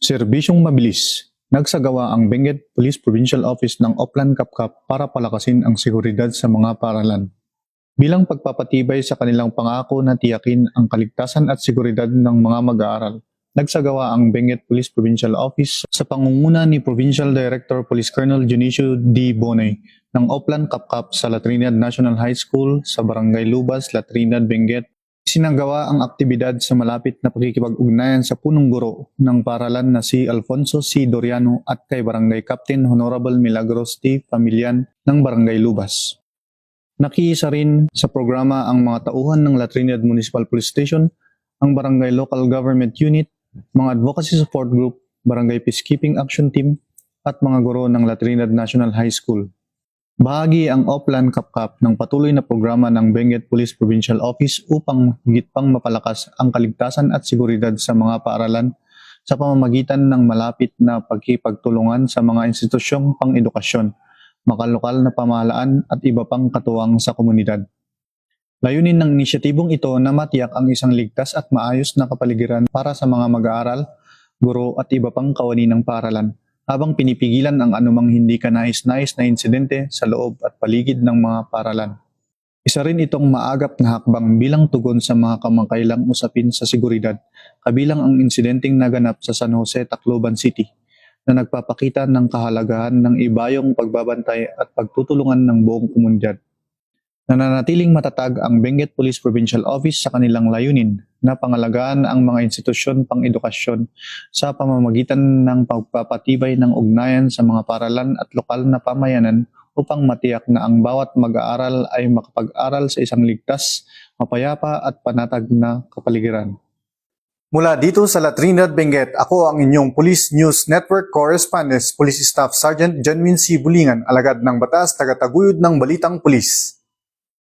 Serbisyong mabilis. Nagsagawa ang Benguet Police Provincial Office ng Oplan Kapkap para palakasin ang seguridad sa mga paaralan. Bilang pagpapatibay sa kanilang pangako na tiyakin ang kaligtasan at seguridad ng mga mag-aaral, nagsagawa ang Benguet Police Provincial Office sa pangunguna ni Provincial Director Police Colonel Junicio D. Bonay ng Oplan Kapkap sa La Trinidad National High School sa Barangay Lubas, La Trinidad, Benguet. Sinagawa ang aktibidad sa malapit na pakikipag-ugnayan sa punong guro ng paaralan na si Alfonso C. Doriano at kay Barangay Captain Honorable Milagros T. Familian ng Barangay Lubas. Nakiisa rin sa programa ang mga tauhan ng La Trinidad Municipal Police Station, ang Barangay Local Government Unit, mga Advocacy Support Group, Barangay Peacekeeping Action Team, at mga guro ng La Trinidad National High School. Bahagi ang Oplan Kapkap ng patuloy na programa ng Benguet Police Provincial Office upang higit pang mapalakas ang kaligtasan at seguridad sa mga paaralan sa pamamagitan ng malapit na pagkipagtulungan sa mga institusyong pang-edukasyon, makalokal na pamahalaan at iba pang katuwang sa komunidad. Layunin ng inisyatibong ito na matiyak ang isang ligtas at maayos na kapaligiran para sa mga mag-aaral, guro at iba pang kawani ng paaralan, habang pinipigilan ang anumang hindi kanais-nais na insidente sa loob at paligid ng mga paaralan. Isa rin itong maagap na hakbang bilang tugon sa mga kamakailang usapin sa seguridad, kabilang ang insidenteng naganap sa San Jose, Tacloban City, na nagpapakita ng kahalagahan ng ibayong pagbabantay at pagtutulungan ng buong komunidad. Nananatiling matatag ang Benguet Police Provincial Office sa kanilang layunin na pangalagaan ang mga institusyon pang-edukasyon sa pamamagitan ng pagpapatibay ng ugnayan sa mga paaralan at lokal na pamayanan upang matiyak na ang bawat mag-aaral ay makapag-aral sa isang ligtas, mapayapa at panatag na kapaligiran. Mula dito sa La Trinidad, Benguet, ako ang inyong Police News Network Correspondent, Police Staff Sergeant Janwin C. Bulingan, alagad ng batas, tagataguyod ng Balitang Pulis.